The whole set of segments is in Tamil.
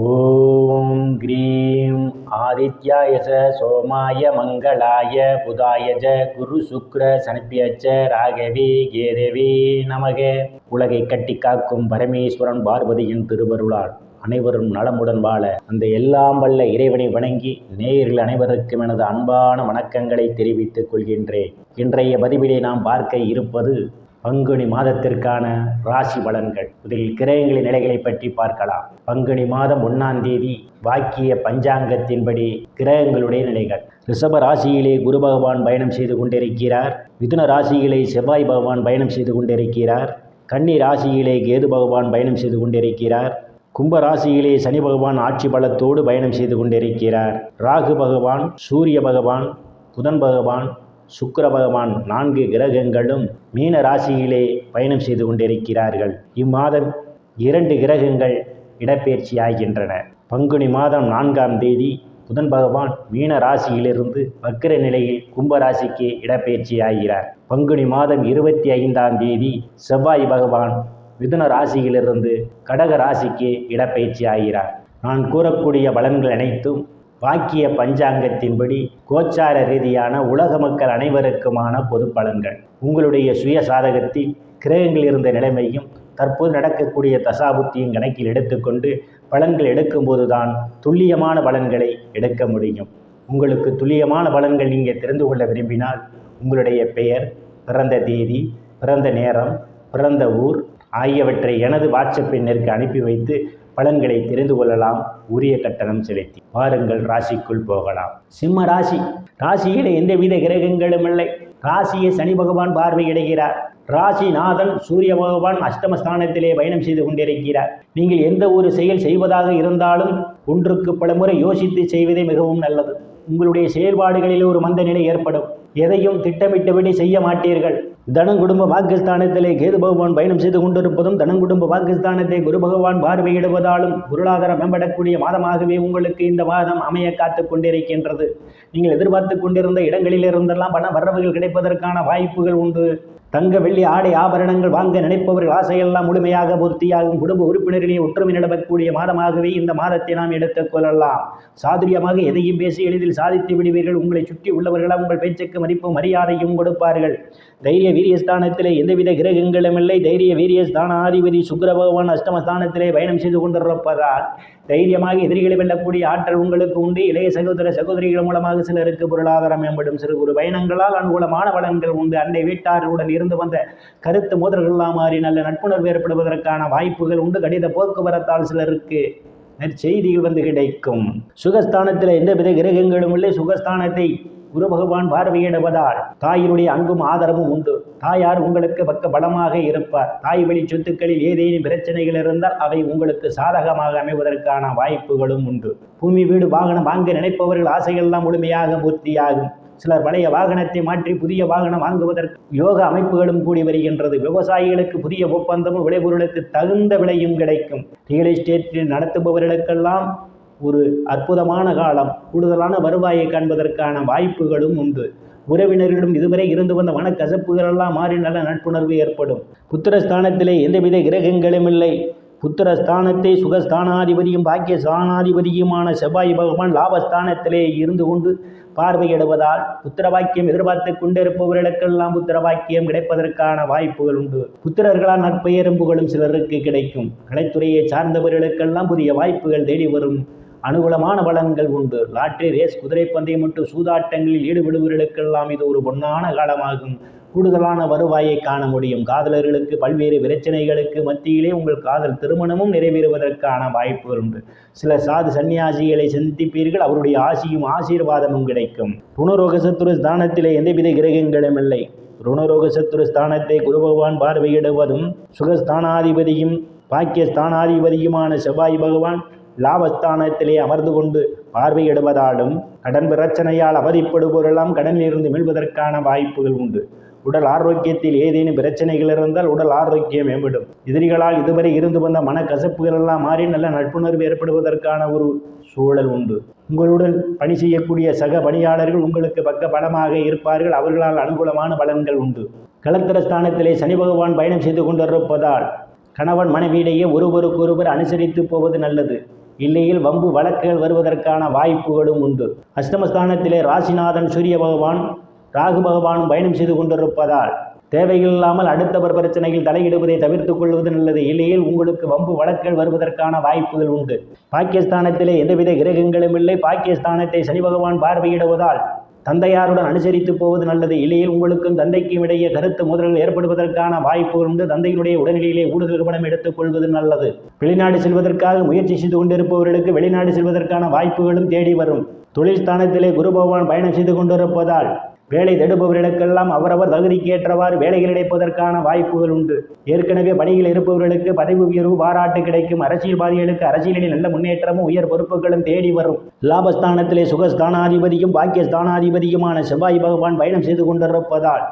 ஓம் க்ரீம் ஆதித்யாய சோமாய மங்களாய புதாய குரு சுக்ர சனிப்பியச்ச ராகவே கேதவே நமக. உலகை கட்டி காக்கும் பரமேஸ்வரன் பார்வதியின் திருவருளால் அனைவரும் நலமுடன் வாழ அந்த எல்லாம் வல்ல இறைவனை வணங்கி நேயர்கள் அனைவருக்கும் எனது அன்பான வணக்கங்களை தெரிவித்துக் கொள்கின்றேன். இன்றைய பதிவிலே நாம் பார்க்க இருப்பது பங்குனி மாதத்திற்கான ராசி பலன்கள். இதில் கிரகங்களின் நிலைகளை பற்றி பார்க்கலாம். பங்குனி மாதம் 1ஆம் தேதி வாக்கிய பஞ்சாங்கத்தின்படி கிரகங்களுடைய நிலைகள். ரிஷப ராசியிலே குரு பகவான் பயணம் செய்து கொண்டிருக்கிறார். மிதுன ராசியிலே செவ்வாய் பகவான் பயணம் செய்து கொண்டிருக்கிறார். கன்னி ராசியிலே கேது பகவான் பயணம் செய்து கொண்டிருக்கிறார். கும்ப ராசியிலே சனி பகவான் ஆட்சி பலத்தோடு பயணம் செய்து கொண்டிருக்கிறார். ராகு பகவான், சூரிய பகவான், புதன் பகவான், சுக்கிர பகவான் 4 கிரகங்களும் மீன ராசியிலே பயணம் செய்து கொண்டிருக்கிறார்கள். இம்மாதம் 2 கிரகங்கள் இடப்பெயர்ச்சி ஆகின்றன. பங்குனி மாதம் 4ஆம் தேதி புதன் பகவான் மீன ராசியிலிருந்து வக்கிர நிலையில் கும்ப ராசிக்கு இடப்பெயர்ச்சி ஆகிறார். பங்குனி மாதம் 25ஆம் தேதி செவ்வாய் பகவான் மிதுன ராசியிலிருந்து கடக ராசிக்கு இடப்பெயர்ச்சி ஆகிறார். நான் கூறக்கூடிய பலன்கள் அனைத்தும் வாக்கிய பஞ்சாங்கத்தின்படி கோச்சார ரீதியான உலக மக்கள் அனைவருக்குமான பொது பலன்கள். உங்களுடைய சுய சாதகத்தில் கிரகங்கள் இருந்த நிலைமையும் தற்போது நடக்கக்கூடிய தசாபுத்தியும் கணக்கில் எடுத்துக்கொண்டு பலன்கள் எடுக்கும்போது தான் துல்லியமான பலன்களை எடுக்க முடியும். உங்களுக்கு துல்லியமான பலன்கள் நீங்கள் தெரிந்து கொள்ள விரும்பினால் உங்களுடைய பெயர், பிறந்த தேதி, பிறந்த நேரம், பிறந்த ஊர் ஆகியவற்றை எனது வாட்ஸ்அப் எண்ணிற்கு அனுப்பி வைத்து பலன்களை தெரிந்து கொள்ளலாம். உரிய கட்டணம் செலுத்தி வாருங்கள் ராசிக்குள் போகலாம். சிம்ம ராசி. ராசியிலே எந்தவித கிரகங்களும் இல்லை. ராசியை சனி பகவான் பார்வையிடுகிறார். ராசிநாதன் சூரிய பகவான் அஷ்டமஸ்தானத்திலே பயணம் செய்து கொண்டிருக்கிறார். நீங்கள் எந்த ஒரு செயல் செய்வதாக இருந்தாலும் ஒன்றுக்கு பல முறை யோசித்து செய்வதே மிகவும் நல்லது. உங்களுடைய செயல்பாடுகளில் ஒரு மந்த நிலை ஏற்படும். எதையும் திட்டமிட்டபடி செய்ய மாட்டீர்கள். தனங்குடும்ப பாகிஸ்தானத்திலே கேது பகவான் பயணம் செய்து கொண்டிருப்பதும் தனங்குடும்ப பாகிஸ்தானத்தை குரு பகவான் பார்வையிடுவதாலும் பொருளாதாரம் மேம்படக்கூடிய மாதமாகவே உங்களுக்கு இந்த மாதம் அமைய காத்து கொண்டிருக்கின்றது. நீங்கள் எதிர்பார்த்து கொண்டிருந்த இடங்களிலிருந்தெல்லாம் பண வரவுகள் கிடைப்பதற்கான வாய்ப்புகள் உண்டு. தங்க வெள்ளி ஆடை ஆபரணங்கள் வாங்க நினைப்பவர்கள் ஆசையெல்லாம் முழுமையாக பூர்த்தியாகும். குடும்ப உறுப்பினர்களே ஒற்றுமை நிலவக்கூடிய மாதமாகவே இந்த மாதத்தை நாம் எடுத்துக் கொள்ளலாம். சாதுரியமாக எதையும் பேசி எளிதில் சாதித்து விடுவீர்கள். உங்களை சுற்றி உள்ளவர்களால் உங்கள் பேச்சுக்கு மதிப்பும் மரியாதையும் கொடுப்பார்கள். தைரிய வீரியஸ்தானத்திலே எந்தவித கிரகங்களும் இல்லை. தைரிய வீரியஸ்தானாதிபதி சுக்கிர பகவான் அஷ்டமஸ்தானத்திலே பயணம் செய்து கொண்டிருப்பதால் தைரியமாக எதிரிகளை வெல்லக்கூடிய ஆற்றல் உங்களுக்கு உண்டு. இளைய சகோதர சகோதரிகள் மூலமாக சிலருக்கு பொருளாதாரம் மேம்படும். சிறு குறு பயணங்களால் அனுகூலமான பலன்கள் உண்டு. அண்டை வீட்டாருடன் இருந்து வந்த கருத்து மோதல்கள்லாம் மாறி நல்ல நட்புணர்வு ஏற்படுவதற்கான வாய்ப்புகள் உண்டு. கடித போக்குவரத்தால் சிலருக்கு நற்செய்திகள் வந்து கிடைக்கும். சுகஸ்தானத்தில் எந்தவித கிரகங்களும் இல்லை. சுகஸ்தானத்தை குரு பகவான் பார்வையிடுவதால் தாயினுடைய அன்பும் ஆதரவும் உண்டு. தாயார் உங்களுக்கு பக்க பலமாக இருப்பார். தாய் வழி சொத்துக்களில் ஏதேனும் பிரச்சனைகள் இருந்தால் அவை உங்களுக்கு சாதகமாக அமைவதற்கான வாய்ப்புகளும் உண்டு. பூமி வீடு வாகனம் வாங்க நினைப்பவர்கள் ஆசையெல்லாம் முழுமையாக பூர்த்தியாகும். சிலர் பழைய வாகனத்தை மாற்றி புதிய வாகனம் வாங்குவதற்கு யோக அமைப்புகளும் கூடி வருகின்றது. விவசாயிகளுக்கு புதிய ஒப்பந்தமும் விளைபொருளுக்கு தகுந்த விலையும் கிடைக்கும். ரியல் எஸ்டேட்டில் நடத்துபவர்களுக்கெல்லாம் ஒரு அற்புதமான காலம். கூடுதலான வருவாயை காண்பதற்கான வாய்ப்புகளும் உண்டு. உறவினர்களிடம் இதுவரை இருந்து வந்த மனக்கசப்புகள் எல்லாம் மாறி நல்ல நட்புணர்வு ஏற்படும். புத்திரஸ்தானத்திலே எந்தவித கிரகங்களும் இல்லை. புத்திரஸ்தானத்தை சுகஸ்தானாதிபதியும் பாக்கிய ஸ்தானாதிபதியுமான செவ்வாய் பகவான் லாபஸ்தானத்திலே இருந்து கொண்டு பார்வையிடுவதால் புத்திர வாக்கியம் எதிர்பார்த்து கொண்டிருப்பவர்களுக்கெல்லாம் புத்திர வாக்கியம் கிடைப்பதற்கான வாய்ப்புகள் உண்டு. புத்திரர்களால் நற்பெயரும் புகழும் சிலருக்கு கிடைக்கும். கலைத்துறையை சார்ந்தவர்களுக்கெல்லாம் புதிய வாய்ப்புகள் தேடி வரும். அனுகூலமான பலன்கள் உண்டு. லாட்டரி, ரேஸ், குதிரை பந்தயம் மற்றும் சூதாட்டங்களில் ஈடுபடுபவர்களுக்கெல்லாம் இது ஒரு பொன்னான காலமாகும். கூடுதலான வருவாயை காண முடியும். காதலர்களுக்கு பல்வேறு பிரச்சனைகளுக்கு மத்தியிலே உங்கள் காதல் திருமணமும் நிறைவேறுவதற்கான வாய்ப்புகள் உண்டு. சில சாது சன்னியாசிகளை சந்திப்பீர்கள். அவருடைய ஆசியும் ஆசீர்வாதமும் கிடைக்கும். ருணரோக சத்துரு ஸ்தானத்திலே எந்தவித கிரகங்களும் இல்லை. ருணரோக சத்துரு ஸ்தானத்தை குரு பகவான் பார்வையிடுவதும் சுகஸ்தானாதிபதியும் பாக்கியஸ்தானாதிபதியுமான செவ்வாய் பகவான் லாபஸ்தானத்திலே அமர்ந்து கொண்டு பார்வையிடுவதாலும் கடன் பிரச்சனையால் அவதிப்படுபவரெல்லாம் கடனில் இருந்து மீள்வதற்கான வாய்ப்புகள் உண்டு. உடல் ஆரோக்கியத்தில் ஏதேனும் பிரச்சனைகள் இருந்தால் உடல் ஆரோக்கியம் மேம்படும். எதிரிகளால் இதுவரை இருந்து வந்த மனக்கசப்புகள் எல்லாம் மாறி நல்ல நட்புணர்வு ஏற்படுவதற்கான ஒரு சூழல் உண்டு. உங்களுடன் பணி செய்யக்கூடிய சக பணியாளர்கள் உங்களுக்கு பக்க பலமாக இருப்பார்கள். அவர்களால் அனுகூலமான பலன்கள் உண்டு. களத்திரஸ்தானத்திலே சனி பகவான் பயணம் செய்து கொண்டிருப்பதால் கணவன் மனைவியிடையே ஒருவருக்கொருவர் அனுசரித்து போவது நல்லது. இல்லையில் வம்பு வழக்குகள் வருவதற்கான வாய்ப்புகளும் உண்டு. அஷ்டமஸ்தானத்திலே ராசிநாதன் சூரிய பகவான் ராகு பகவானும் பயணம் செய்து கொண்டிருப்பதால் தேவையில்லாமல் அடுத்தவர் பிரச்சனையில் தலையிடுவதை தவிர்த்துக் கொள்வது நல்லது. இல்லையில் உங்களுக்கு வம்பு வழக்குகள் வருவதற்கான வாய்ப்புகள் உண்டு. பாக்கியஸ்தானத்திலே எந்தவித கிரகங்களும் இல்லை. பாக்கியஸ்தானத்தை சனி பகவான் பார்வையிடுவதால் தந்தையாருடன் அனுசரித்து போவது நல்லது. இல்லையில் உங்களுக்கும் தந்தைக்கும் இடையே கருத்து மோதல்கள் ஏற்படுவதற்கான வாய்ப்புகள் உண்டு. தந்தையினுடைய உடல்நிலையிலே கூடுதல் கவனம் எடுத்துக் கொள்வது நல்லது. வெளிநாடு செல்வதற்காக முயற்சி செய்து கொண்டிருப்பவர்களுக்கு வெளிநாடு செல்வதற்கான வாய்ப்புகளும் தேடி வரும். தொழில் ஸ்தானத்திலே குரு பகவான் பயணம் செய்து கொண்டிருப்பதால் வேலை தேடுபவர்களுக்கெல்லாம் அவரவர் தகுதிக்கு ஏற்றவாறு வேலைகள் கிடைப்பதற்கான வாய்ப்புகள் உண்டு. ஏற்கனவே பணியில் இருப்பவர்களுக்கு பதவி உயர்வு பாராட்டு கிடைக்கும். அரசியல்வாதிகளுக்கு அரசியலில் நல்ல முன்னேற்றமும் உயர் பொறுப்புகளும் தேடி வரும். லாபஸ்தானத்திலே சுகஸ்தானாதிபதியும் பாக்கியஸ்தானாதிபதியுமான செவ்வாய் பகவான் பயணம் செய்து கொண்டிருப்பதால்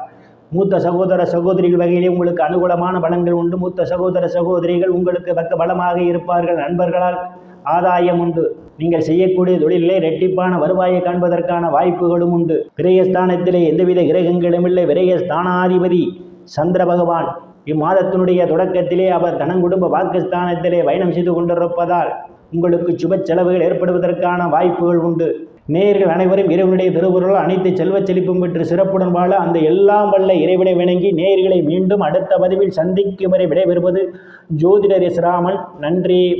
மூத்த சகோதர சகோதரிகள் வகையிலே உங்களுக்கு அனுகூலமான பலன்கள் உண்டு. மூத்த சகோதர சகோதரிகள் உங்களுக்கு பக்க பலமாக இருப்பார்கள். நண்பர்களால் ஆதாயம் உண்டு. நீங்கள் செய்யக்கூடிய தொழிலே இரட்டிப்பான வருவாயை காண்பதற்கான வாய்ப்புகளும் உண்டு. விரயஸ்தானத்திலே எந்தவித கிரகங்களும் இல்லை. விரயஸ்தானாதிபதி சந்திர பகவான் இம்மாதத்தினுடைய தொடக்கத்திலே அவர் தனங்குடும்ப வாக்குஸ்தானத்திலே பயணம் செய்து கொண்டிருப்பதால் உங்களுக்கு சுப செலவுகள் ஏற்படுவதற்கான வாய்ப்புகள் உண்டு. நேயர்கள் அனைவரும் இறைவனுடைய திருவுருள் அனைத்து செல்வச் செழிப்பும் பெற்று சிறப்புடன் வாழ அந்த எல்லாம் வல்ல இறைவனை வணங்கி நேயர்களை மீண்டும் அடுத்த பதிவில் சந்திக்கும் வரை விடைபெறுவது ஜோதிடர் எஸ் ராமன். நன்றி.